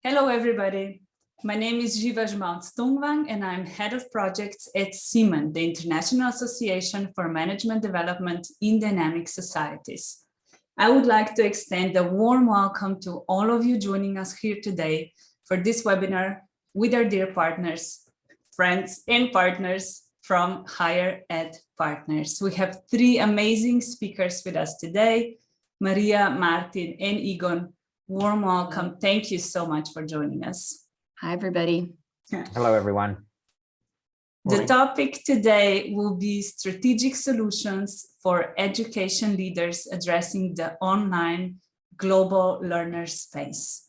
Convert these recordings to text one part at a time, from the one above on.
Hello, everybody. My name is Jiva Stungwang, and I'm head of projects at CEEMAN, the International Association for Management Development in Dynamic Societies. I would like to extend a warm welcome to all of you joining us here today for this webinar with our dear partners, friends, and partners from Higher Ed Partners. We have three amazing speakers with us today, Maria, Martin, and Egon. Warm welcome. Thank you so much for joining us. Hi, everybody. Hello, everyone. The topic today will be strategic solutions for education leaders addressing the online global learner space.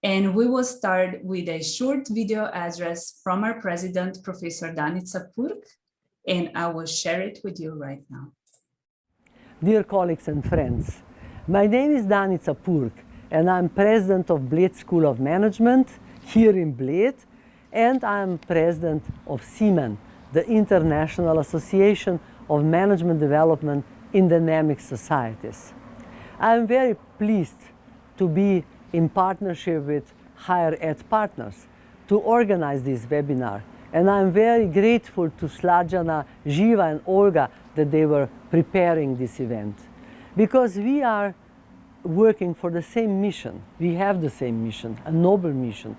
And we will start with a short video address from our president, Professor Danica Purg, and I will share it with you right now. Dear colleagues and friends, my name is Danica Purg, and I'm president of Bled School of Management here in Bled, and I'm president of CEEMAN, the International Association of Management Development in Dynamic Societies. I'm very pleased to be in partnership with Higher Ed Partners to organize this webinar, and I'm very grateful to Slađana, Živa, and Olga that they were preparing this event, because we are working for the same mission. We have the same mission, a noble mission,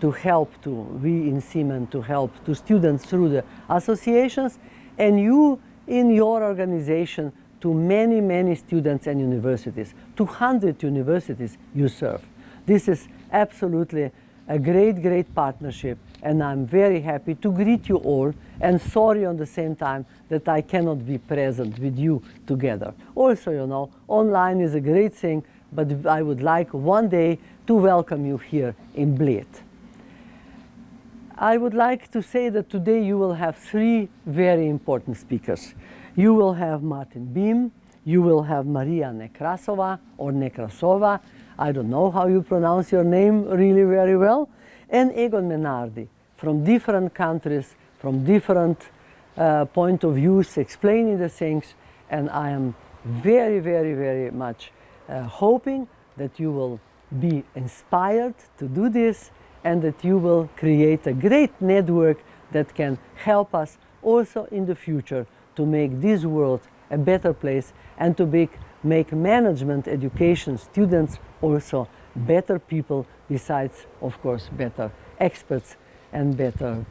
to help we in CEEMAN to help to students through the associations, and you in your organization to many, many students and universities, 200 universities you serve. This is absolutely a great, great partnership, and I'm very happy to greet you all, and sorry on the same time that I cannot be present with you together. Also, you know, online is a great thing, but I would like one day to welcome you here in Bled. I would like to say that today you will have three very important speakers. You will have Martin Beam, you will have Maria Nekrasova or Nekrasova, I don't know how you pronounce your name really very well, and Egon Menardi from different countries, from different point of views, explaining the things, and I am very, very, very much hoping that you will be inspired to do this, and that you will create a great network that can help us also in the future to make this world a better place, and to make management education students also better people, besides, of course, better experts and better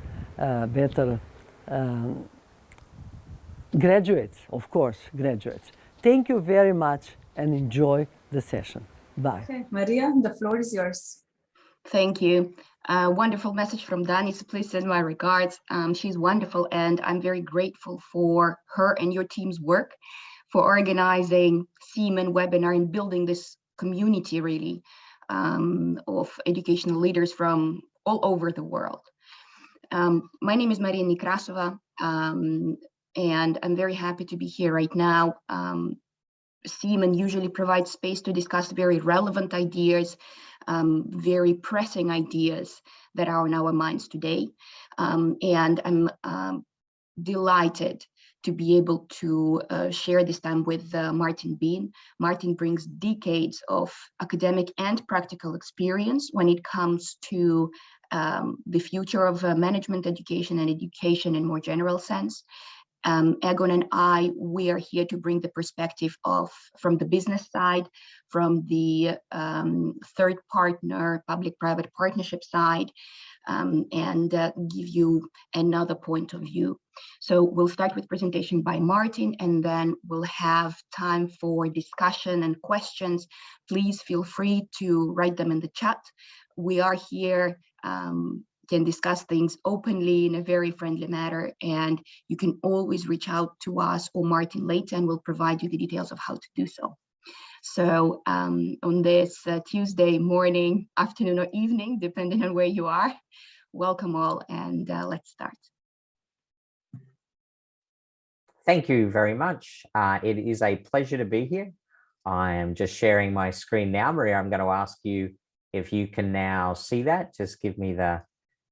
graduates, of course, graduates. Thank you very much and enjoy the session. Bye. Okay, Maria, the floor is yours. Thank you. Wonderful message from Danica. Please send my regards. She's wonderful, and I'm very grateful for her and your team's work for organizing CEEMAN webinar and building this community, really, of educational leaders from all over the world. My name is Maria Nekrasova, and I'm very happy to be here right now. CEEMAN usually provides space to discuss very relevant ideas, very pressing ideas that are on our minds today. And I'm delighted to be able to share this time with Martin Beam. Martin brings decades of academic and practical experience when it comes to the future of management education and education in more general sense. Egon and I, we are here to bring the perspective from the business side, from the third partner, public-private partnership side, and give you another point of view. So we'll start with presentation by Martin, and then we'll have time for discussion and questions. Please feel free to write them in the chat. We are here, can discuss things openly in a very friendly manner, and you can always reach out to us or Martin later, and we'll provide you the details of how to do so. So on this Tuesday morning, afternoon, or evening, depending on where you are, welcome all, and let's start. Thank you very much. It is a pleasure to be here. I am just sharing my screen now. Maria, I'm going to ask you if you can now see that. Just give me the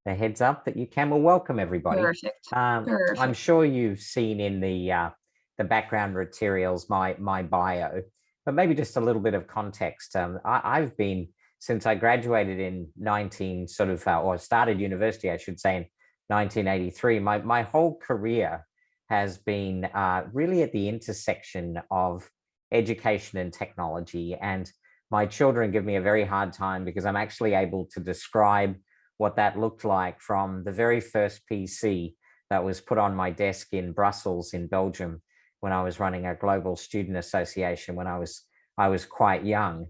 heads up that you can. Well, welcome everybody. Perfect. Perfect. I'm sure you've seen in the background materials my bio, but maybe just a little bit of context. I've been since I graduated in or started university, I should say, in 1983, my whole career has been really at the intersection of education and technology. And my children give me a very hard time because I'm actually able to describe what that looked like from the very first PC that was put on my desk in Brussels in Belgium when I was running a global student association when I was quite young.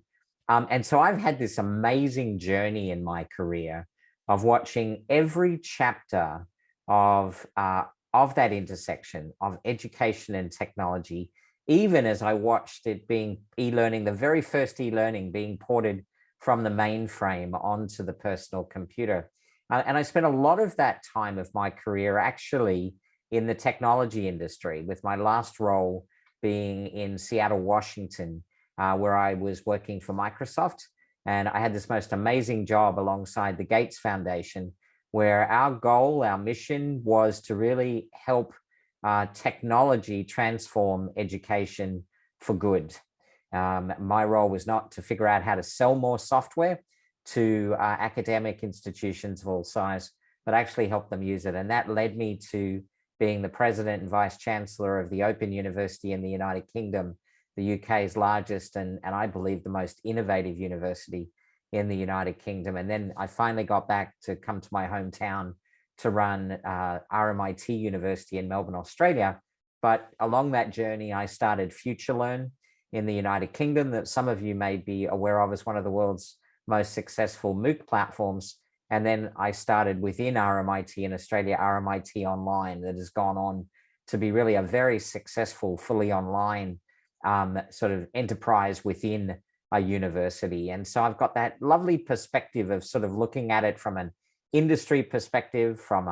And so I've had this amazing journey in my career of watching every chapter of that intersection of education and technology, even as I watched it being e-learning, the very first e-learning being ported from the mainframe onto the personal computer. And I spent a lot of that time of my career actually in the technology industry, with my last role being in Seattle, Washington, where I was working for Microsoft. And I had this most amazing job alongside the Gates Foundation, where our goal, our mission was to really help technology transform education for good. My role was not to figure out how to sell more software to academic institutions of all size, but actually help them use it. And that led me to being the president and vice chancellor of the Open University in the United Kingdom, the UK's largest and I believe the most innovative university in the United Kingdom. And then I finally got back to come to my hometown to run RMIT University in Melbourne, Australia. But along that journey, I started FutureLearn in the United Kingdom, that some of you may be aware of as one of the world's most successful MOOC platforms. And then I started within RMIT in Australia, RMIT Online, that has gone on to be really a very successful, fully online sort of enterprise within a university. And so I've got that lovely perspective of sort of looking at it from an industry perspective, from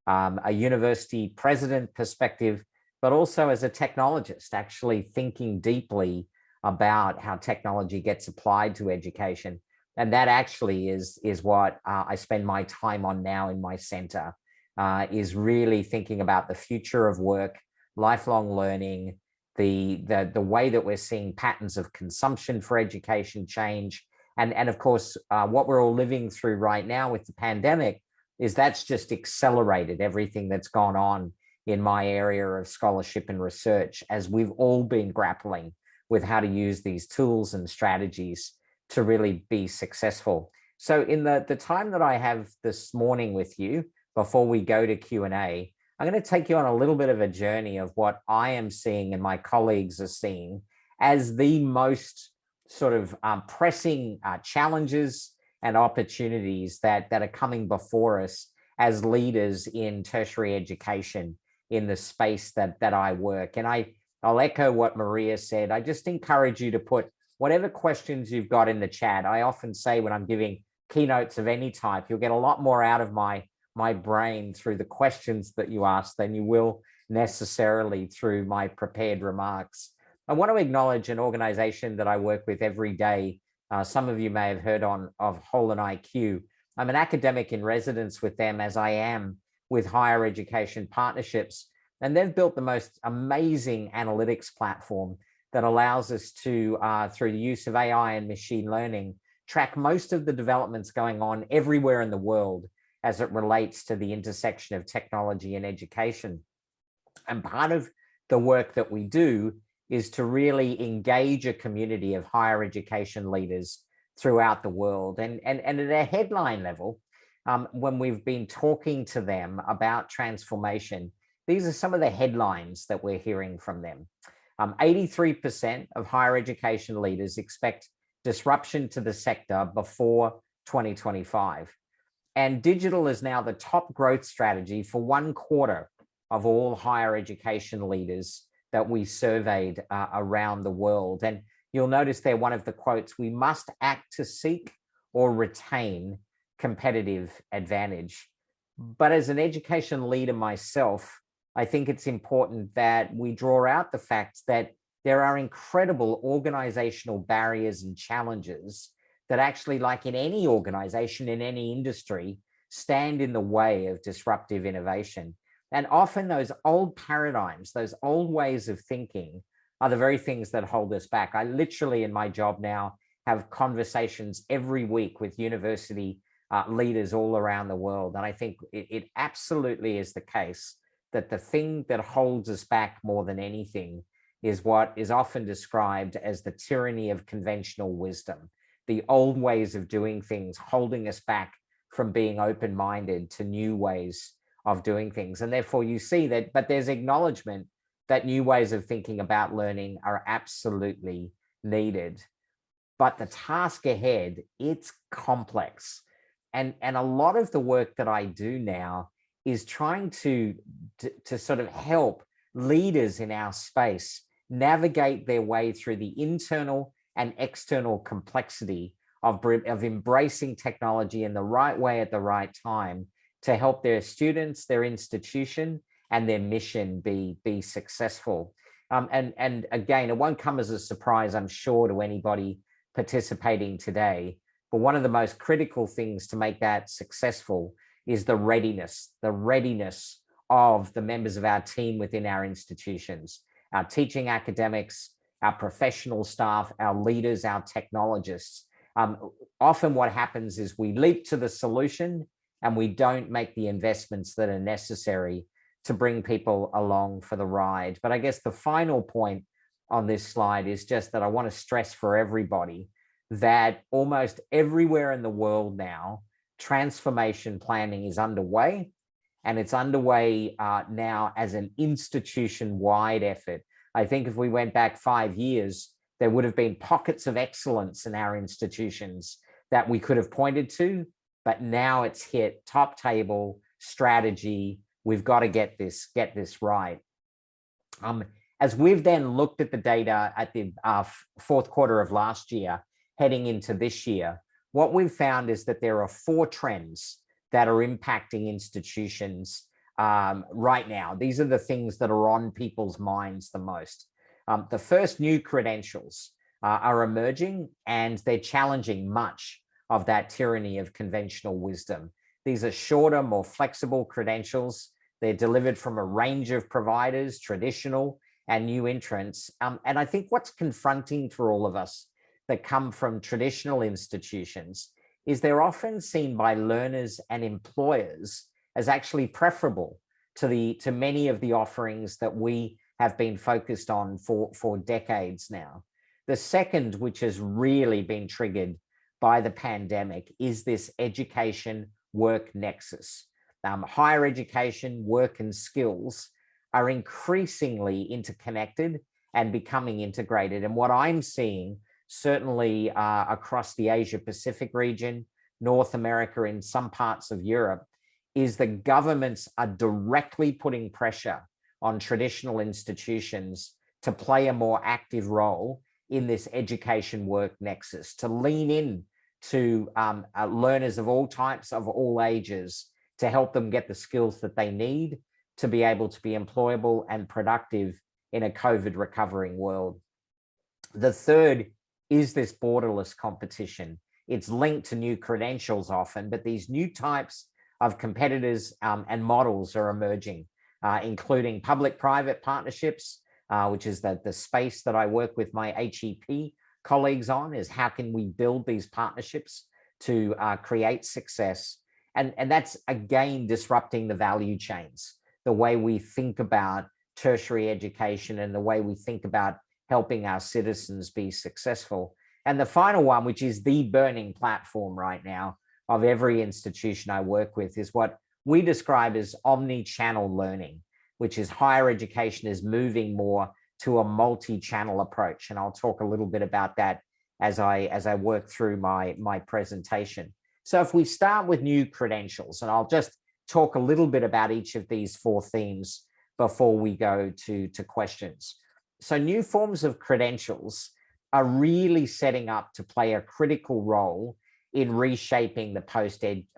a university president perspective, but also as a technologist, actually thinking deeply about how technology gets applied to education. And that actually is what I spend my time on now in my center, is really thinking about the future of work, lifelong learning, the way that we're seeing patterns of consumption for education change. And of course, what we're all living through right now with the pandemic is that's just accelerated everything that's gone on in my area of scholarship and research, as we've all been grappling with how to use these tools and strategies to really be successful. So in the time that I have this morning with you, before we go to Q&A, I'm going to take you on a little bit of a journey of what I am seeing and my colleagues are seeing as the most sort of pressing challenges and opportunities that are coming before us as leaders in tertiary education in the space that I work. And I'll echo what Maria said. I just encourage you to put whatever questions you've got in the chat. I often say when I'm giving keynotes of any type, you'll get a lot more out of my brain through the questions that you ask than you will necessarily through my prepared remarks. I want to acknowledge an organization that I work with every day. Some of you may have heard of HolonIQ. I'm an academic in residence with them, as I am with higher education partnerships. And they've built the most amazing analytics platform that allows us to, through the use of AI and machine learning, track most of the developments going on everywhere in the world as it relates to the intersection of technology and education. And part of the work that we do is to really engage a community of higher education leaders throughout the world. And at a headline level, when we've been talking to them about transformation, these are some of the headlines that we're hearing from them. 83% of higher education leaders expect disruption to the sector before 2025. And digital is now the top growth strategy for 1/4 of all higher education leaders that we surveyed around the world. And you'll notice there, one of the quotes, we must act to seek or retain competitive advantage. But as an education leader myself, I think it's important that we draw out the fact that there are incredible organizational barriers and challenges that actually, like in any organization, in any industry, stand in the way of disruptive innovation. And often those old paradigms, those old ways of thinking are the very things that hold us back. I literally, in my job now, have conversations every week with university leaders all around the world. And I think it absolutely is the case that the thing that holds us back more than anything is what is often described as the tyranny of conventional wisdom, the old ways of doing things holding us back from being open-minded to new ways of doing things. And therefore you see that, but there's acknowledgement that new ways of thinking about learning are absolutely needed. But the task ahead, it's complex. And a lot of the work that I do now is trying to sort of help leaders in our space navigate their way through the internal and external complexity of embracing technology in the right way at the right time to help their students, their institution, and their mission be successful. And again, it won't come as a surprise, I'm sure, to anybody participating today, but one of the most critical things to make that successful is the readiness of the members of our team within our institutions, our teaching academics, our professional staff, our leaders, our technologists. Often what happens is we leap to the solution and we don't make the investments that are necessary to bring people along for the ride. But I guess the final point on this slide is just that I want to stress for everybody that almost everywhere in the world now, transformation planning is underway, and it's underway now as an institution-wide effort. I think if we went back 5 years, there would have been pockets of excellence in our institutions that we could have pointed to, but now it's hit top table strategy. We've got to get this right. As we've then looked at the data at the fourth quarter of last year, heading into this year, what we've found is that there are 4 trends that are impacting institutions right now. These are the things that are on people's minds the most. The first, new credentials are emerging, and they're challenging much of that tyranny of conventional wisdom. These are shorter, more flexible credentials. They're delivered from a range of providers, traditional and new entrants. And I think what's confronting for all of us that come from traditional institutions is they're often seen by learners and employers as actually preferable to many of the offerings that we have been focused on for decades now. The second, which has really been triggered by the pandemic, is this education work nexus. Higher education, work and skills are increasingly interconnected and becoming integrated. And what I'm seeing, certainly across the Asia Pacific region, North America, in some parts of Europe, is that governments are directly putting pressure on traditional institutions to play a more active role in this education work nexus, to lean in to learners of all types, of all ages, to help them get the skills that they need to be able to be employable and productive in a COVID recovering world. The third is this borderless competition. It's linked to new credentials often, but these new types of competitors and models are emerging, including public-private partnerships, which is the space that I work with my HEP colleagues on, is how can we build these partnerships to create success. And that's, again, disrupting the value chains, the way we think about tertiary education and the way we think about helping our citizens be successful. And the final one, which is the burning platform right now of every institution I work with, is what we describe as omnichannel learning, which is higher education is moving more to a multi-channel approach. And I'll talk a little bit about that as I work through my presentation. So if we start with new credentials, and I'll just talk a little bit about each of these 4 themes before we go to questions. So new forms of credentials are really setting up to play a critical role in reshaping the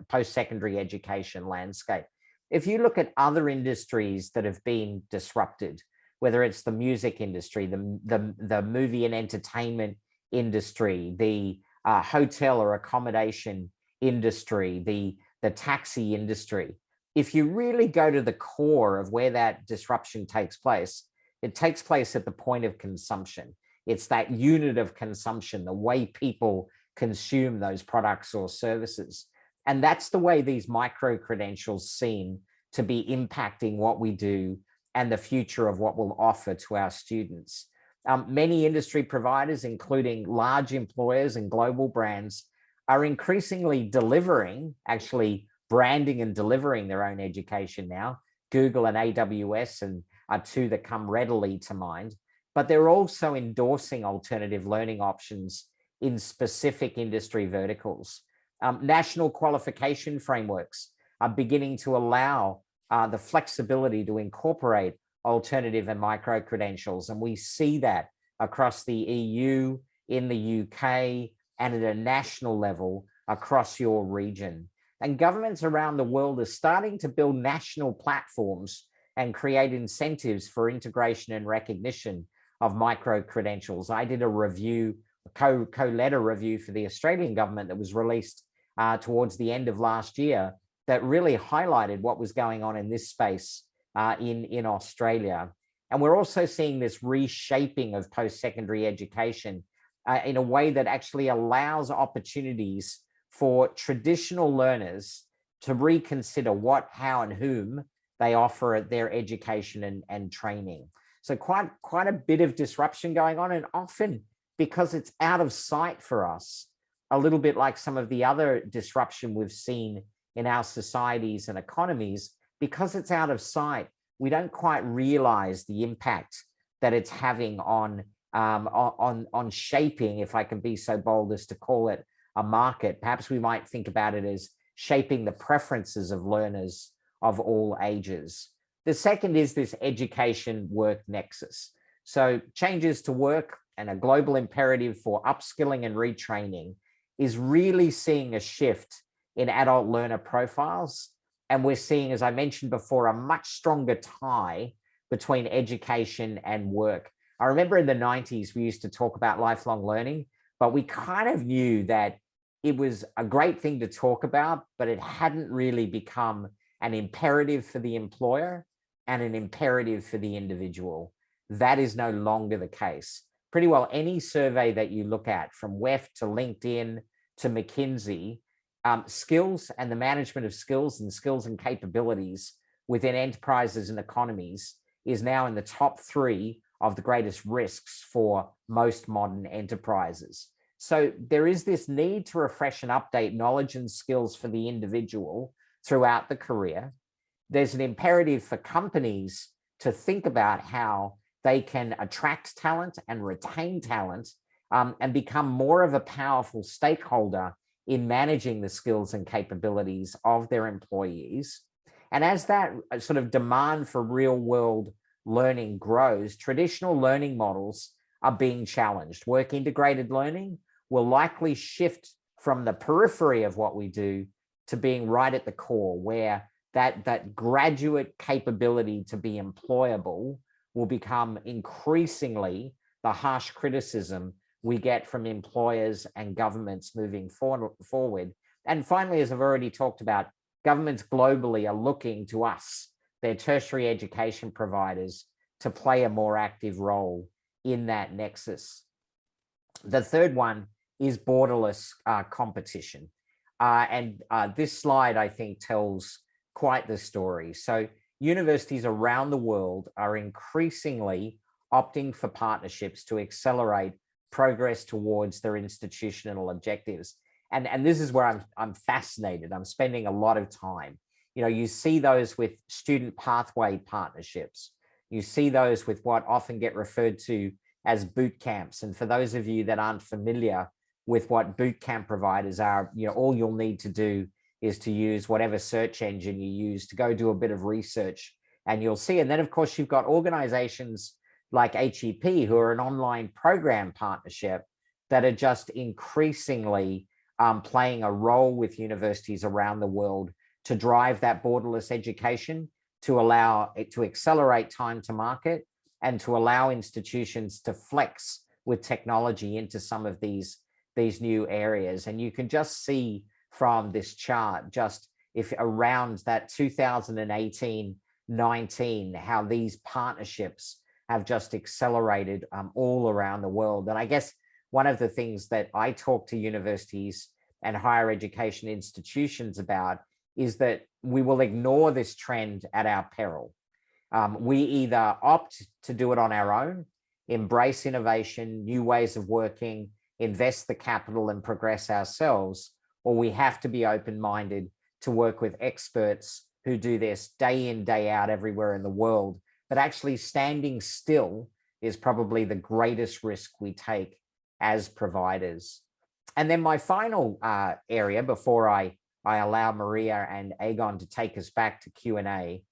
post-secondary education landscape. If you look at other industries that have been disrupted, whether it's the music industry, the movie and entertainment industry, the hotel or accommodation industry, the taxi industry, if you really go to the core of where that disruption takes place, it takes place at the point of consumption. It's that unit of consumption, the way people consume those products or services. And that's the way these micro-credentials seem to be impacting what we do and the future of what we'll offer to our students. Many industry providers, including large employers and global brands, are increasingly delivering, actually branding and delivering their own education now. Google and AWS are two that come readily to mind, but they're also endorsing alternative learning options in specific industry verticals. National qualification frameworks are beginning to allow the flexibility to incorporate alternative and micro credentials. And we see that across the EU, in the UK, and at a national level across your region. And governments around the world are starting to build national platforms and create incentives for integration and recognition of micro credentials. I did a review, co-led a review for the Australian government that was released towards the end of last year that really highlighted what was going on in this space in Australia. And we're also seeing this reshaping of post-secondary education in a way that actually allows opportunities for traditional learners to reconsider what, how, and whom they offer their education and training. So quite a bit of disruption going on, and often because it's out of sight for us, a little bit like some of the other disruption we've seen in our societies and economies, because it's out of sight, we don't quite realize the impact that it's having on shaping, if I can be so bold as to call it, a market. Perhaps we might think about it as shaping the preferences of learners of all ages. The second is this education work nexus. So changes to work and a global imperative for upskilling and retraining is really seeing a shift in adult learner profiles. And we're seeing, as I mentioned before, a much stronger tie between education and work. I remember in the 90s, we used to talk about lifelong learning, but we kind of knew that it was a great thing to talk about, but it hadn't really become an imperative for the employer and an imperative for the individual. That is no longer the case. Pretty well any survey that you look at, from WEF to LinkedIn to McKinsey, skills and the management of skills and capabilities within enterprises and economies is now in the top 3 of the greatest risks for most modern enterprises. So there is this need to refresh and update knowledge and skills for the individual throughout the career. There's an imperative for companies to think about how they can attract talent and retain talent and become more of a powerful stakeholder in managing the skills and capabilities of their employees. And as that sort of demand for real world learning grows, traditional learning models are being challenged. Work integrated learning will likely shift from the periphery of what we do to being right at the core, where that graduate capability to be employable will become increasingly the harsh criticism we get from employers and governments moving forward. And finally, as I've already talked about, governments globally are looking to us, their tertiary education providers, to play a more active role in that nexus. The third one is borderless competition. This slide, I think, tells quite the story. So universities around the world are increasingly opting for partnerships to accelerate progress towards their institutional objectives. And this is where I'm fascinated. I'm spending a lot of time. You know, you see those with student pathway partnerships. You see those with what often get referred to as boot camps. And for those of you that aren't familiar with what boot camp providers are, you know, all you'll need to do is to use whatever search engine you use to go do a bit of research, and you'll see. And then, of course, you've got organizations like HEP, who are an online program partnership that are just increasingly playing a role with universities around the world to drive that borderless education, to allow it to accelerate time to market, and to allow institutions to flex with technology into some of these new areas. And you can just see from this chart, just if around that 2018-19, how these partnerships have just accelerated all around the world. And I guess one of the things that I talk to universities and higher education institutions about is that we will ignore this trend at our peril. We either opt to do it on our own, embrace innovation, new ways of working, invest the capital and progress ourselves, or we have to be open-minded to work with experts who do this day in, day out everywhere in the world. But actually standing still is probably the greatest risk we take as providers. And then my final area before I allow Maria and Egon to take us back to Q&A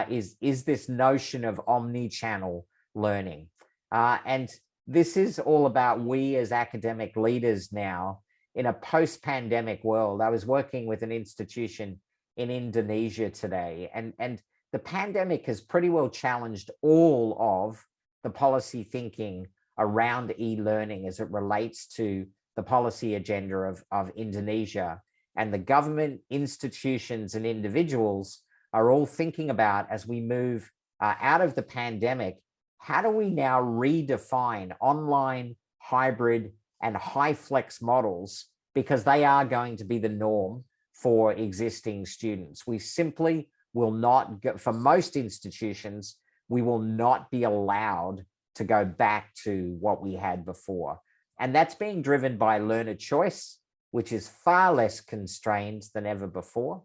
is this notion of omni-channel learning. And this is all about we as academic leaders now in a post-pandemic world. I was working with an institution in Indonesia today, and the pandemic has pretty well challenged all of the policy thinking around e-learning as it relates to the policy agenda of Indonesia. And the government, institutions, and individuals are all thinking about, as we move out of the pandemic, how do we now redefine online, hybrid, and high flex models, because they are going to be the norm for existing students. We simply will not, for most institutions, we will not be allowed to go back to what we had before. And that's being driven by learner choice, which is far less constrained than ever before.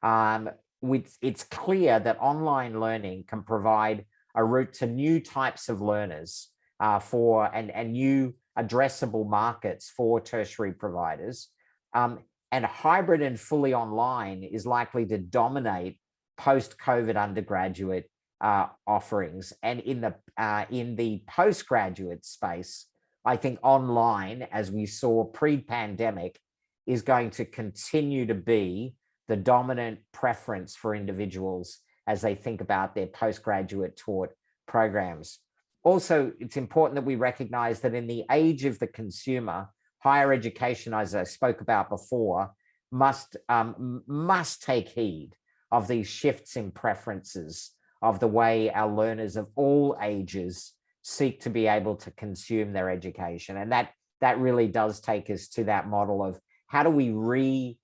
It's clear that online learning can provide a route to new types of learners and new addressable markets for tertiary providers. And hybrid and fully online is likely to dominate post-COVID undergraduate offerings. And in the postgraduate space, I think online, as we saw pre-pandemic, is going to continue to be the dominant preference for individuals as they think about their postgraduate taught programs. Also, it's important that we recognize that in the age of the consumer, higher education, as I spoke about before, must take heed of these shifts in preferences of the way our learners of all ages seek to be able to consume their education. And that really does take us to that model of how do we redefine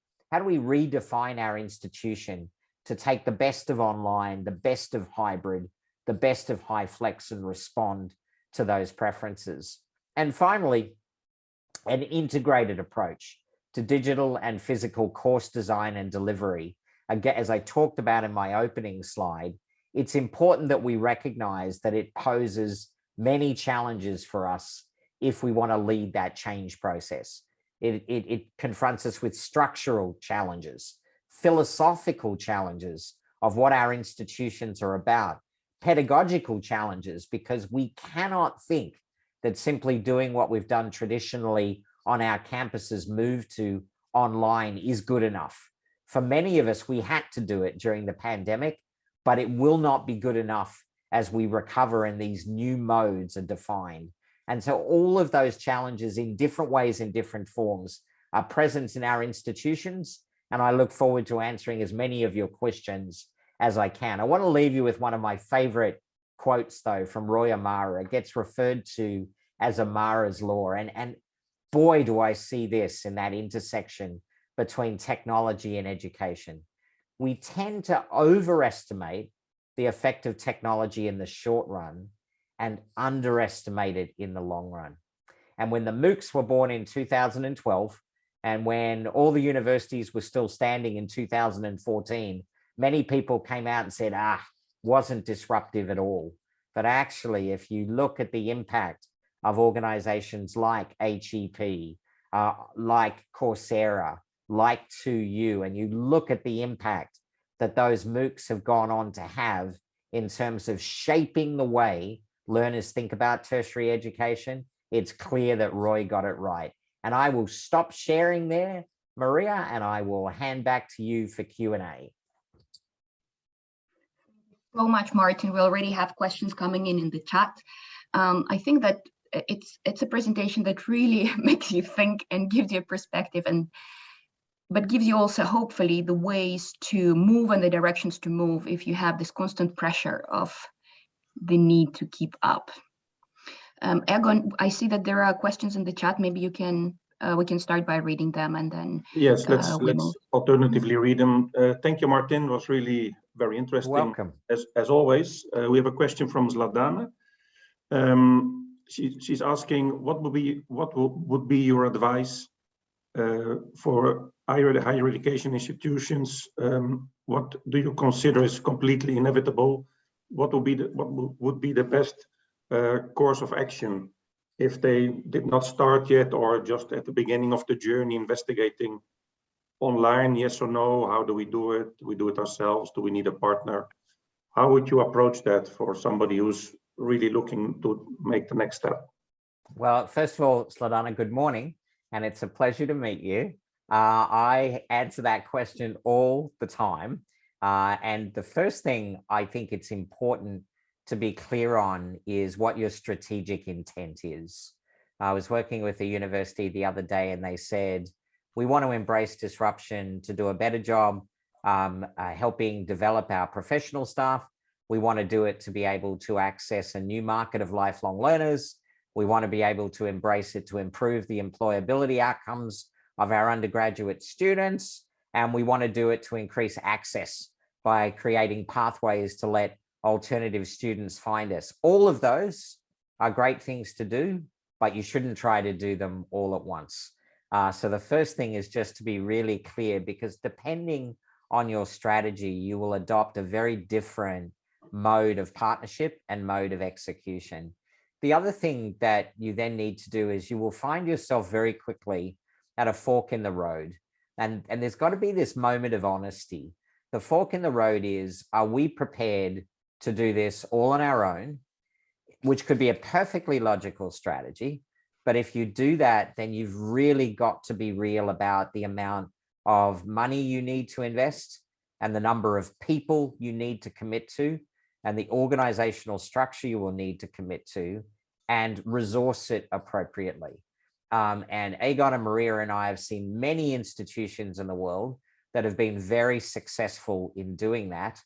our institution to take the best of online, the best of hybrid, the best of high flex, and respond to those preferences. And finally, an integrated approach to digital and physical course design and delivery. Again, as I talked about in my opening slide, it's important that we recognize that it poses many challenges for us if we want to lead that change process. It confronts us with structural challenges, philosophical challenges of what our institutions are about, pedagogical challenges, because we cannot think that simply doing what we've done traditionally on our campuses move to online is good enough. For many of us, we had to do it during the pandemic, but it will not be good enough as we recover and these new modes are defined. And so all of those challenges in different ways, in different forms, are present in our institutions. And I look forward to answering as many of your questions as I can. I want to leave you with one of my favorite quotes, though, from Roy Amara. It gets referred to as Amara's law. And boy, do I see this in that intersection between technology and education. We tend to overestimate the effect of technology in the short run and underestimate it in the long run. And when the MOOCs were born in 2012, and when all the universities were still standing in 2014, many people came out and said, wasn't disruptive at all. But actually, if you look at the impact of organizations like HEP, like Coursera, like 2U, and you look at the impact that those MOOCs have gone on to have in terms of shaping the way learners think about tertiary education, it's clear that Roy got it right. And I will stop sharing there, Maria, and I will hand back to you for Q&A. So much, Martin. We already have questions coming in the chat. I think that it's a presentation that really makes you think and gives you a perspective, but gives you also hopefully the ways to move and the directions to move if you have this constant pressure of the need to keep up. Egon, I see that there are questions in the chat. Maybe you can we can start by reading them and then yes, let's alternatively read them. Thank you, Martin. It was really very interesting. Welcome. As always. We have a question from Zladana. She's asking, what would be your advice for higher education institutions? What do you consider is completely inevitable? What would be the best course of action if they did not start yet, or just at the beginning of the journey investigating online, yes or no? How do we do it? Do we do it ourselves? Do we need a partner? How would you approach that for somebody who's really looking to make the next step? Well, first of all, Zladana, good morning, and it's a pleasure to meet you. I answer that question all the time. And the first thing I think it's important to be clear on is what your strategic intent is. I was working with a university the other day and they said, we want to embrace disruption to do a better job helping develop our professional staff. We want to do it to be able to access a new market of lifelong learners. We want to be able to embrace it to improve the employability outcomes of our undergraduate students. And we want to do it to increase access by creating pathways to let alternative students find us. All of those are great things to do, but you shouldn't try to do them all at once. So the first thing is just to be really clear, because depending on your strategy, you will adopt a very different mode of partnership and mode of execution. The other thing that you then need to do is you will find yourself very quickly at a fork in the road. And there's got to be this moment of honesty. The fork in the road is, are we prepared to do this all on our own, which could be a perfectly logical strategy. But if you do that, then you've really got to be real about the amount of money you need to invest and the number of people you need to commit to and the organizational structure you will need to commit to and resource it appropriately. And Egon and Maria and I have seen many institutions in the world that have been very successful in doing that.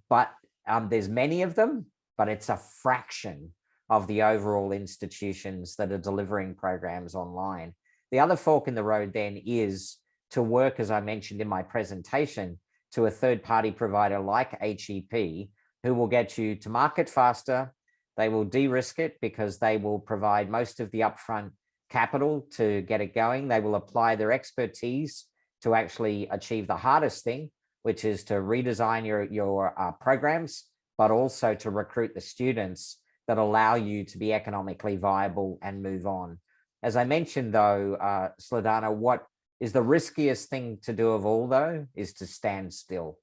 But there's many of them, but it's a fraction of the overall institutions that are delivering programs online. The other fork in the road then is to work, as I mentioned in my presentation, to a third-party provider like HEP, who will get you to market faster. They will de-risk it because they will provide most of the upfront capital to get it going. They will apply their expertise to actually achieve the hardest thing, which is to redesign your programs, but also to recruit the students that allow you to be economically viable and move on. As I mentioned, though, Zladana, what is the riskiest thing to do of all, though, is to stand still.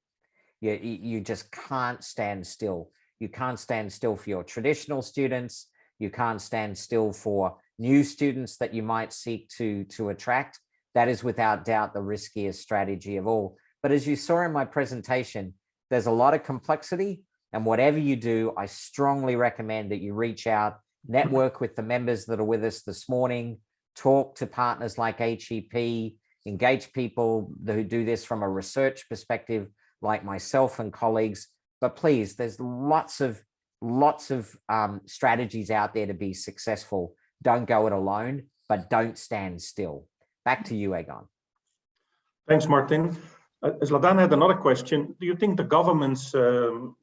You just can't stand still. You can't stand still for your traditional students. You can't stand still for new students that you might seek to attract. That is without doubt the riskiest strategy of all. But as you saw in my presentation, there's a lot of complexity, and whatever you do, I strongly recommend that you reach out, network with the members that are with us this morning, talk to partners like HEP, engage people who do this from a research perspective, like myself and colleagues. But please, there's lots of strategies out there to be successful. Don't go it alone, but don't stand still. Back to you, Egon. Thanks, Martin. Zladana had another question. Do you think the governments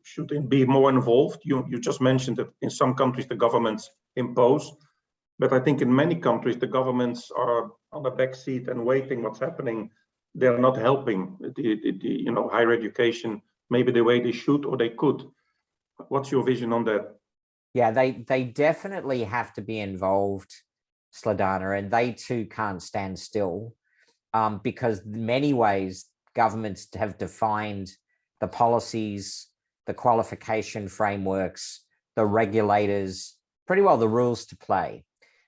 should be more involved? You just mentioned that in some countries the governments impose, but I think in many countries the governments are on the back seat and waiting what's happening. They're not helping the higher education maybe the way they should or they could. What's your vision on that? Yeah, they definitely have to be involved, Zladana, and they too can't stand still because in many ways governments have defined the policies, the qualification frameworks, the regulators, pretty well the rules to play.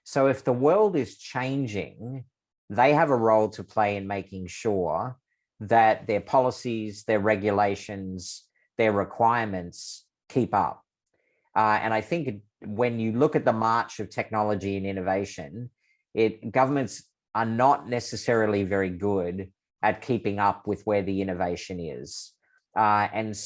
So if the world is changing, they have a role to play in making sure that their policies, their regulations, their requirements keep up. And I think when you look at the march of technology and innovation, governments are not necessarily very good at keeping up with where the innovation is. And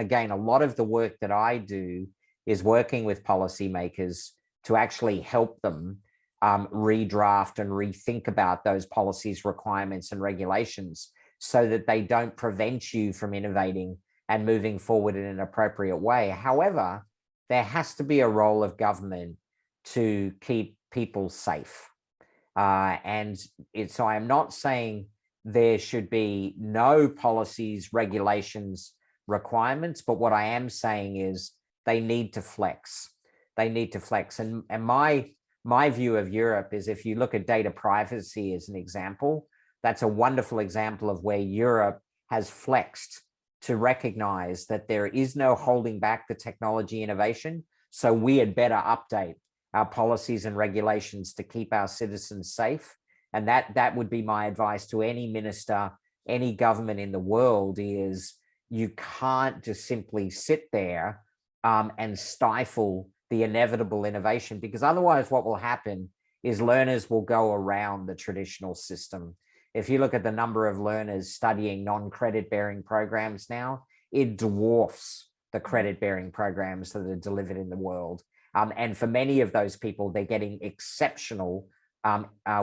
again, a lot of the work that I do is working with policymakers to actually help them redraft and rethink about those policies, requirements, and regulations so that they don't prevent you from innovating and moving forward in an appropriate way. However, there has to be a role of government to keep people safe. So I'm not saying there should be no policies, regulations, requirements, but what I am saying is they need to flex. They need to flex. And my view of Europe is, if you look at data privacy as an example, that's a wonderful example of where Europe has flexed to recognize that there is no holding back the technology innovation. So we had better update our policies and regulations to keep our citizens safe. And that would be my advice to any minister, any government in the world, is you can't just simply sit there and stifle the inevitable innovation, because otherwise what will happen is learners will go around the traditional system. If you look at the number of learners studying non-credit bearing programs now, it dwarfs the credit bearing programs that are delivered in the world. And for many of those people, they're getting exceptional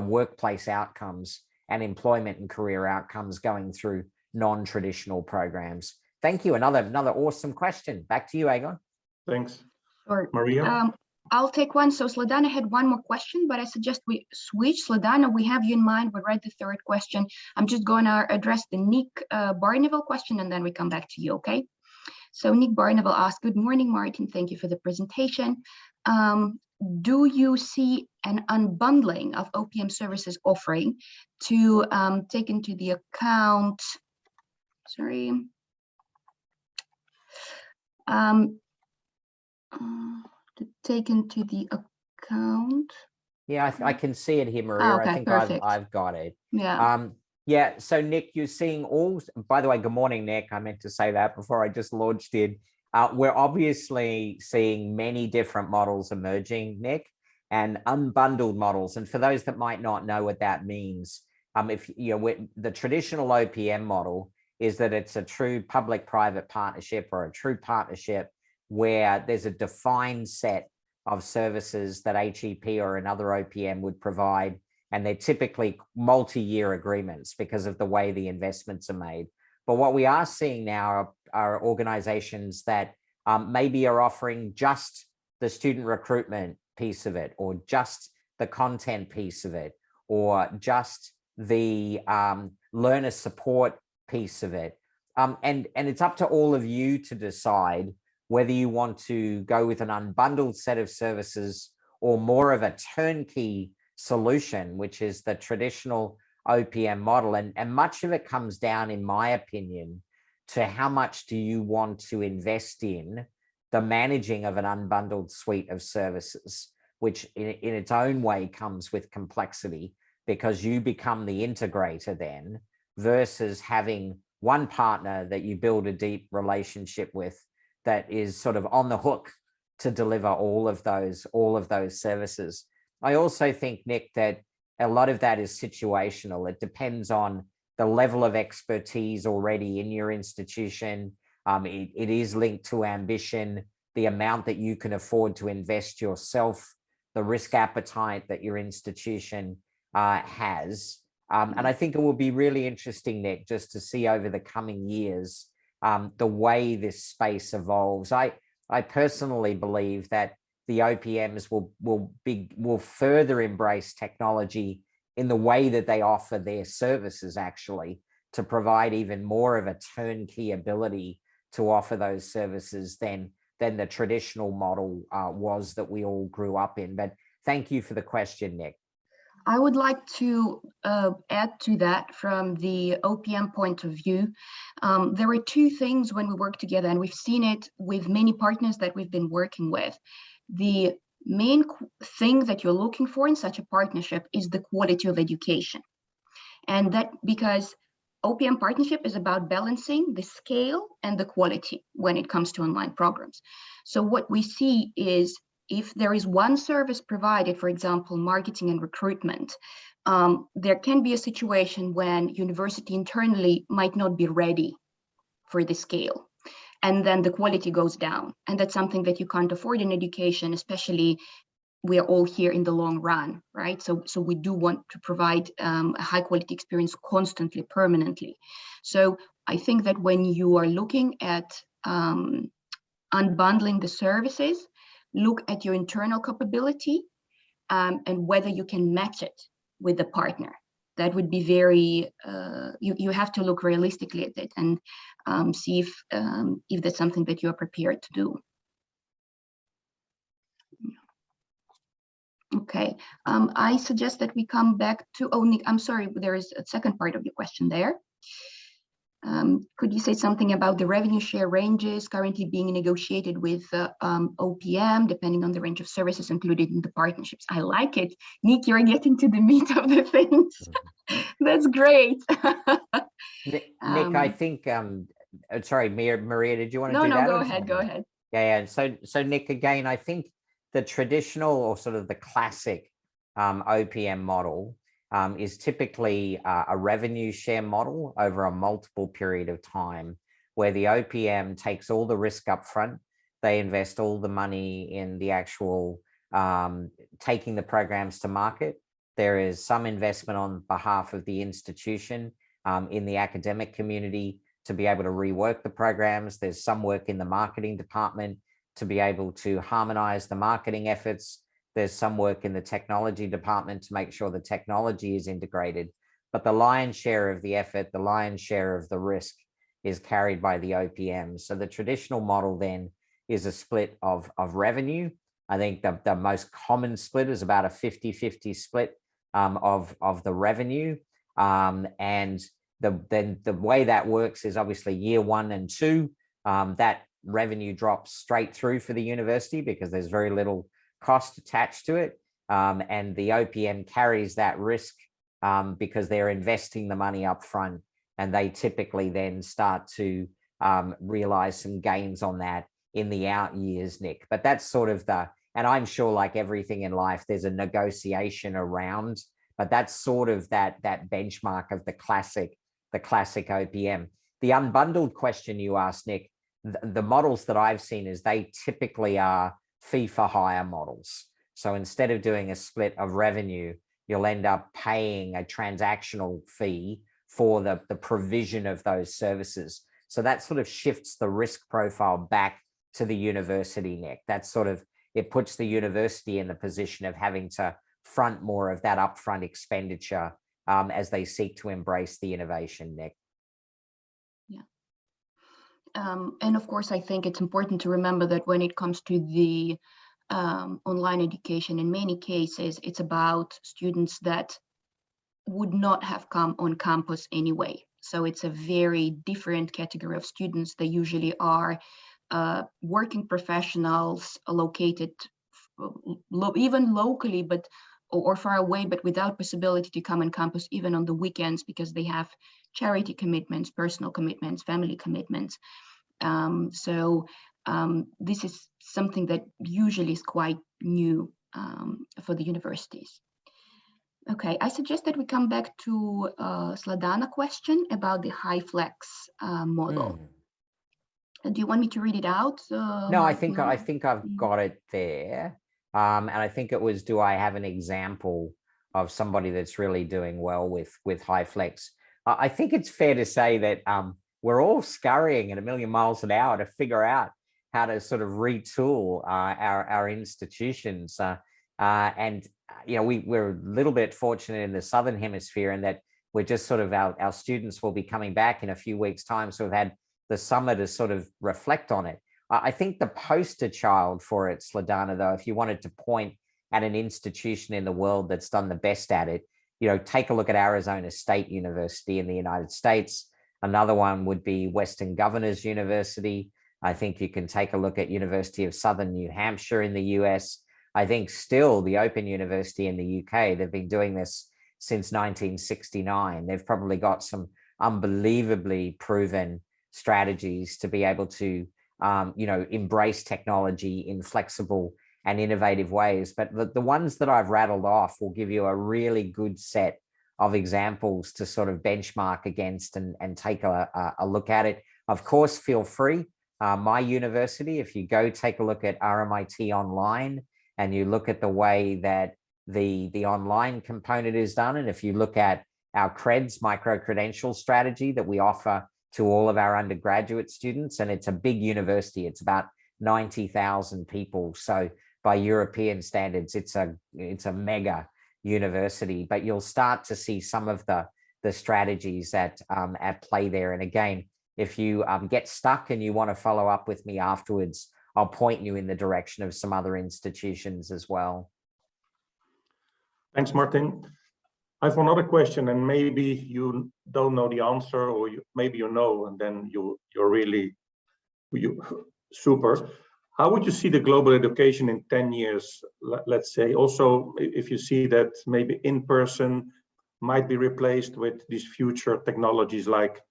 workplace outcomes and employment and career outcomes going through non-traditional programs. Thank you. Another awesome question. Back to you, Egon. Thanks. Sure. Maria? I'll take one. So Sladana had one more question, but I suggest we switch. Sladana, we have you in mind. We read the third question. I'm just going to address the Nick Barneville question, and then we come back to you, okay? So Nick Barneville asked, good morning, Martin. Thank you for the presentation. Do you see an unbundling of OPM services offering to take into the account, to take into the account? Yeah, I can see it here, Maria. Oh, okay, I think perfect. I've got it. Yeah. Yeah, so Nick, you're seeing all, by the way, good morning, Nick. I meant to say that before I just launched in. We're obviously seeing many different models emerging, Nick, and unbundled models. And for those that might not know what that means, if the traditional OPM model is that it's a true public-private partnership or a true partnership where there's a defined set of services that HEP or another OPM would provide, and they're typically multi-year agreements because of the way the investments are made. But what we are seeing now are organizations that maybe are offering just the student recruitment piece of it, or just the content piece of it, or just the learner support piece of it. And it's up to all of you to decide whether you want to go with an unbundled set of services or more of a turnkey solution, which is the traditional OPM model. And much of it comes down, in my opinion, to how much do you want to invest in the managing of an unbundled suite of services, which in its own way comes with complexity, because you become the integrator then, versus having one partner that you build a deep relationship with that is sort of on the hook to deliver all of those services. I also think, Nick, that a lot of that is situational. It depends on the level of expertise already in your institution. It is linked to ambition, the amount that you can afford to invest yourself, the risk appetite that your institution has. And I think it will be really interesting, Nick, just to see over the coming years the way this space evolves. I personally believe that the OPMs will further embrace technology in the way that they offer their services, actually, to provide even more of a turnkey ability to offer those services than the traditional model was that we all grew up in. But thank you for the question, Nick. I would like to add to that from the OPM point of view. There are two things when we work together, and we've seen it with many partners that we've been working with. The main thing that you're looking for in such a partnership is the quality of education. And that because OPM partnership is about balancing the scale and the quality when it comes to online programs. So what we see is, if there is one service provided, for example, marketing and recruitment, there can be a situation when university internally might not be ready for the scale. and then the quality goes down. And that's something that you can't afford in education, especially we are all here in the long run, right? So we do want to provide a high quality experience constantly, permanently. So I think that when you are looking at unbundling the services, look at your internal capability and whether you can match it with the partner. That would be very, you have to look realistically at it and see if that's something that you are prepared to do. Okay, I suggest that we come back to, oh, Nick, I'm sorry, there is a second part of your question there. Could you say something about the revenue share ranges currently being negotiated with OPM, depending on the range of services included in the partnerships? I like it. Nick, you're getting to the meat of the things. That's great. Nick, I think, sorry, Maria, did you want to do that? No, go ahead, go ahead. Yeah. So Nick, again, I think the traditional or sort of the classic OPM model is typically a revenue share model over a multiple period of time, where the OPM takes all the risk up front. They invest all the money in the actual taking the programs to market. There is some investment on behalf of the institution in the academic community to be able to rework the programs. There's some work in the marketing department to be able to harmonize the marketing efforts. There's some work in the technology department to make sure the technology is integrated. But the lion's share of the effort, the lion's share of the risk is carried by the OPM. So the traditional model then is a split of revenue. I think the most common split is about a 50-50 split of the revenue. And the way that works is obviously year 1 and 2, that revenue drops straight through for the university because there's very little cost attached to it. And the OPM carries that risk because they're investing the money up front, and they typically then start to realize some gains on that in the out years, Nick. But that's sort of and I'm sure like everything in life, there's a negotiation around, but that's sort of that benchmark of the classic OPM. The unbundled question you asked, Nick, the models that I've seen is they typically are fee for hire models. So instead of doing a split of revenue, you'll end up paying a transactional fee for the provision of those services. So that sort of shifts the risk profile back to the university, Nick. That's sort of, it puts the university in the position of having to front more of that upfront expenditure as they seek to embrace the innovation, Nick. Yeah. And of course, I think it's important to remember that when it comes to the online education, in many cases, it's about students that would not have come on campus anyway. So it's a very different category of students. They usually are working professionals located even locally, but or far away, but without possibility to come on campus even on the weekends because they have charity commitments, personal commitments, family commitments. This is something that usually is quite new for the universities. Okay, I suggest that we come back to Sladana question about the high flex model. Do you want me to read it out? No, I think I've got it there. And I think it was, do I have an example of somebody that's really doing well with high flex? I think it's fair to say that we're all scurrying at 1,000,000 miles an hour to figure out how to sort of retool our institutions. And, you know, we're a little bit fortunate in the Southern Hemisphere in that we're just sort of, our students will be coming back in a few weeks' time. So we've had the summer to sort of reflect on it. I think the poster child for it, Sladana, though, if you wanted to point at an institution in the world that's done the best at it, you know, take a look at Arizona State University in the United States. Another one would be Western Governors University. I think you can take a look at University of Southern New Hampshire in the US. I think still the Open University in the UK, they've been doing this since 1969. They've probably got some unbelievably proven strategies to be able to you know, embrace technology in flexible and innovative ways. But the ones that I've rattled off will give you a really good set of examples to sort of benchmark against and take a look at it. Of course, feel free my university, if you go take a look at RMIT Online and you look at the way that the online component is done, and if you look at our CREDS micro-credential strategy that we offer to all of our undergraduate students, and it's a big university, it's about 90,000 people. So by European standards, it's a mega university, but you'll start to see some of the strategies that at play there. And again, if you get stuck and you want to follow up with me afterwards, I'll point you in the direction of some other institutions as well. Thanks, Martin. I have another question, and maybe you don't know the answer, or maybe you know, and then you're really super. How would you see the global education in 10 years, let's say? Also, if you see that maybe in-person might be replaced with these future technologies like,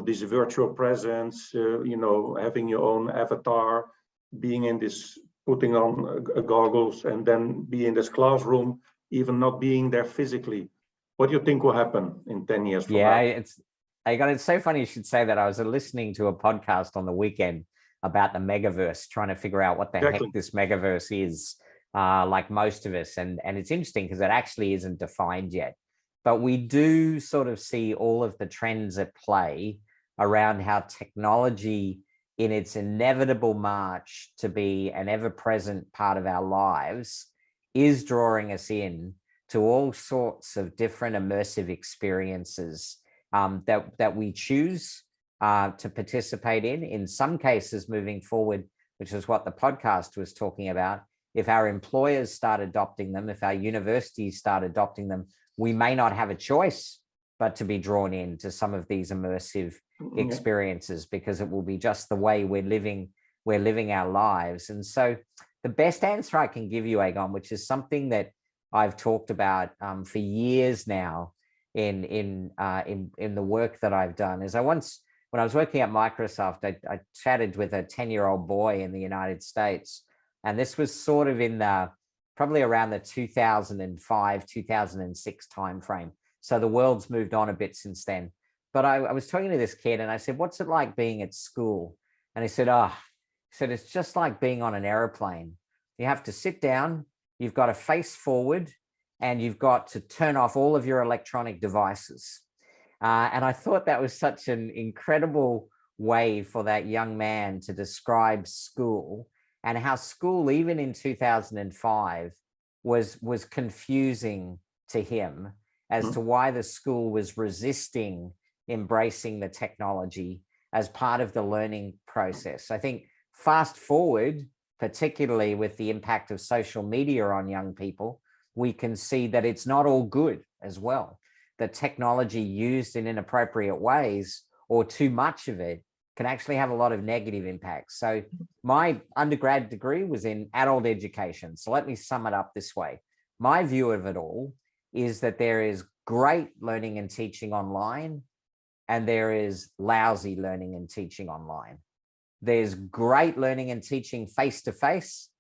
this virtual presence, having your own avatar, being in this, putting on goggles, and then be in this classroom, even not being there physically. What do you think will happen in 10 years from now? It's so funny you should say that. I was listening to a podcast on the weekend about the megaverse, trying to figure out what the heck this megaverse is, like most of us. And it's interesting because it actually isn't defined yet. But we do sort of see all of the trends at play around how technology, in its inevitable march to be an ever-present part of our lives, is drawing us in to all sorts of different immersive experiences that we choose to participate in some cases moving forward, which is what the podcast was talking about. If our employers start adopting them, if our universities start adopting them, we may not have a choice but to be drawn into some of these immersive experiences, because it will be just the way we're living our lives. And so the best answer I can give you, Egon, which is something that I've talked about for years now in the work that I've done, is when I was working at Microsoft, I chatted with a 10-year-old boy in the United States, and this was sort of in probably around the 2005, 2006 timeframe. So the world's moved on a bit since then. But I was talking to this kid and I said, "What's it like being at school?" And he said, "It's just like being on an airplane. You have to sit down, you've got to face forward, and you've got to turn off all of your electronic devices." And I thought that was such an incredible way for that young man to describe school, and how school, even in 2005, was confusing to him as to why the school was resisting embracing the technology as part of the learning process. I think fast forward, particularly with the impact of social media on young people, we can see that it's not all good as well. The technology used in inappropriate ways, or too much of it, can actually have a lot of negative impacts. So my undergrad degree was in adult education. So let me sum it up this way. My view of it all is that there is great learning and teaching online, and there is lousy learning and teaching online. There's great learning and teaching face-to-face,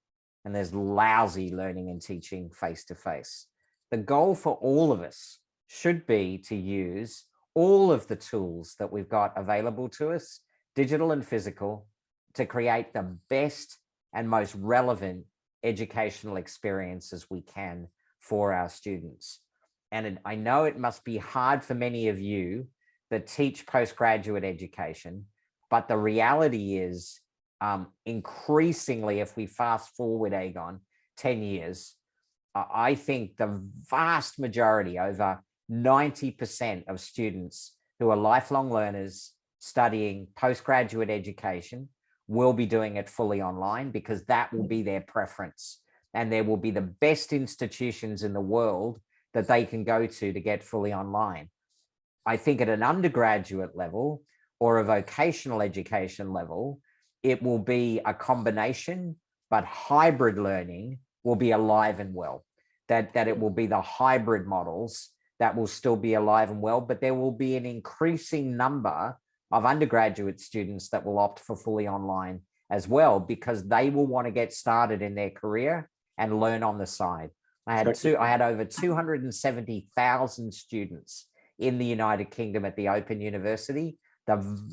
and there's lousy learning and teaching face-to-face. The goal for all of us should be to use all of the tools that we've got available to us, digital and physical, to create the best and most relevant educational experiences we can for our students. And I know it must be hard for many of you that teach postgraduate education, but the reality is increasingly, if we fast forward, Egon, 10 years, I think the vast majority, over 90% of students who are lifelong learners studying postgraduate education, will be doing it fully online, because that will be their preference. And there will be the best institutions in the world that they can go to get fully online. I think at an undergraduate level or a vocational education level, it will be a combination, but hybrid learning will be alive and well. That it will be the hybrid models that will still be alive and well, but there will be an increasing number of undergraduate students that will opt for fully online as well, because they will want to get started in their career and learn on the side. I had over 270,000 students in the United Kingdom at the Open University,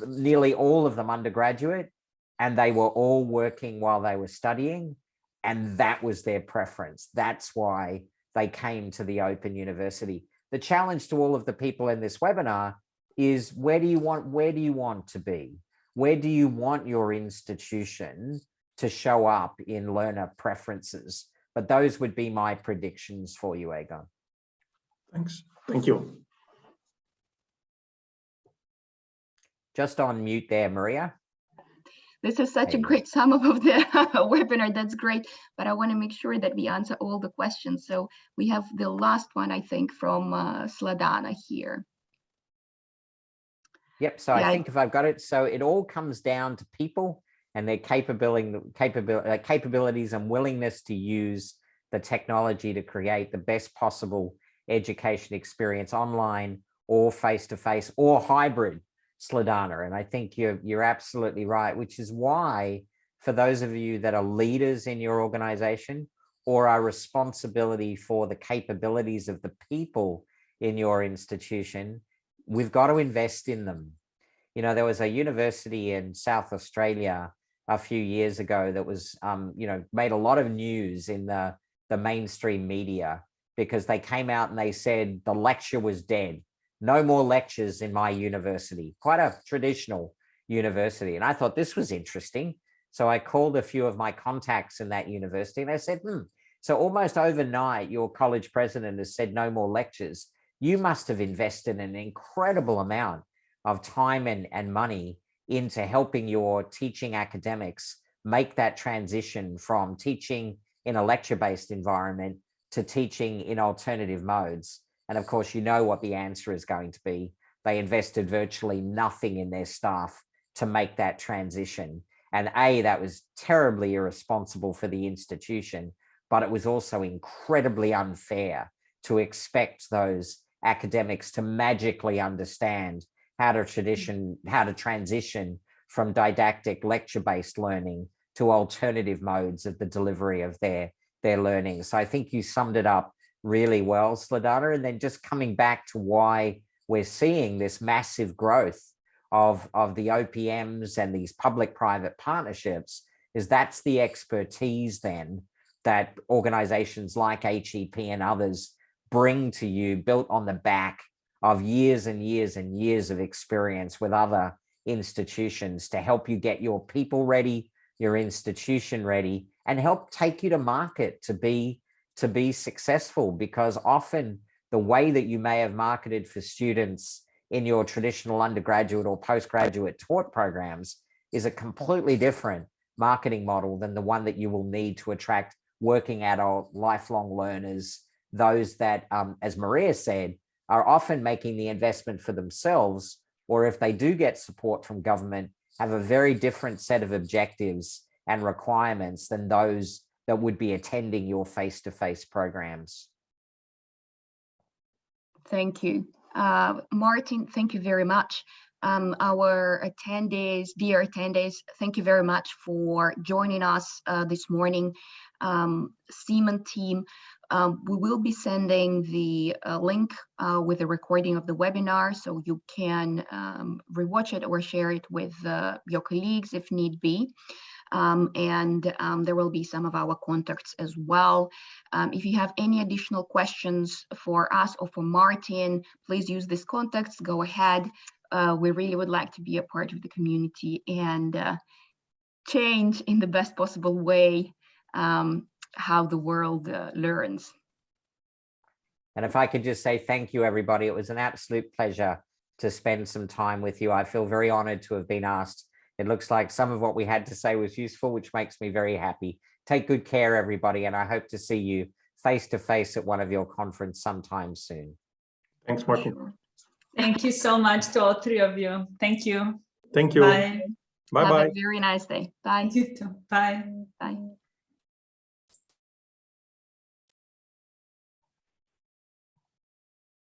nearly all of them undergraduate, and they were all working while they were studying, and that was their preference. That's why they came to the Open University. The challenge to all of the people in this webinar is, where do you want to be? Where do you want your institution to show up in learner preferences? But those would be my predictions for you, Egon. Thanks. Thank you. Just on mute there, Maria. This is such a great sum up of the webinar. That's great. But I want to make sure that we answer all the questions. So we have the last one, I think, from Sladana here. Yep. So I think if I've got it, so it all comes down to people and their capabilities and willingness to use the technology to create the best possible education experience, online or face-to-face or hybrid, Sladana. And I think you're absolutely right, which is why, for those of you that are leaders in your organization or are responsibility for the capabilities of the people in your institution, we've got to invest in them. You know, there was a university in South Australia a few years ago that was, you know, made a lot of news in the mainstream media because they came out and they said the lecture was dead. No more lectures in my university, quite a traditional university. And I thought this was interesting. So I called a few of my contacts in that university and I said, so almost overnight, your college president has said no more lectures. You must have invested an incredible amount of time and money into helping your teaching academics make that transition from teaching in a lecture-based environment to teaching in alternative modes. And of course, you know what the answer is going to be. They invested virtually nothing in their staff to make that transition. And that was terribly irresponsible for the institution, but it was also incredibly unfair to expect those academics to magically understand how to transition from didactic lecture-based learning to alternative modes of the delivery of their learning. So I think you summed it up really well, Sladana. And then just coming back to why we're seeing this massive growth of the OPMs and these public-private partnerships is that's the expertise then that organizations like HEP and others bring to you, built on the back of years and years and years of experience with other institutions to help you get your people ready, your institution ready, and help take you to market to be successful. Because often the way that you may have marketed for students in your traditional undergraduate or postgraduate taught programs is a completely different marketing model than the one that you will need to attract working adult lifelong learners, those that, as Maria said, are often making the investment for themselves, or if they do get support from government, have a very different set of objectives and requirements than those that would be attending your face-to-face programs. Thank you. Martin, thank you very much. Our attendees, dear attendees, thank you very much for joining us this morning. CEEMAN team, we will be sending the link with a recording of the webinar, so you can rewatch it or share it with your colleagues if need be. There will be some of our contacts as well. If you have any additional questions for us or for Martin, please use these contacts, go ahead. We really would like to be a part of the community and change in the best possible way how the world learns. And if I could just say thank you, everybody. It was an absolute pleasure to spend some time with you. I feel very honored to have been asked. It looks like some of what we had to say was useful, which makes me very happy. Take good care, everybody, and I hope to see you face-to-face at one of your conferences sometime soon. Thanks, Martin. Thank you so much to all three of you. Thank you. Thank you. Bye. Bye-bye. Have a very nice day. Bye. You too. Bye. Bye.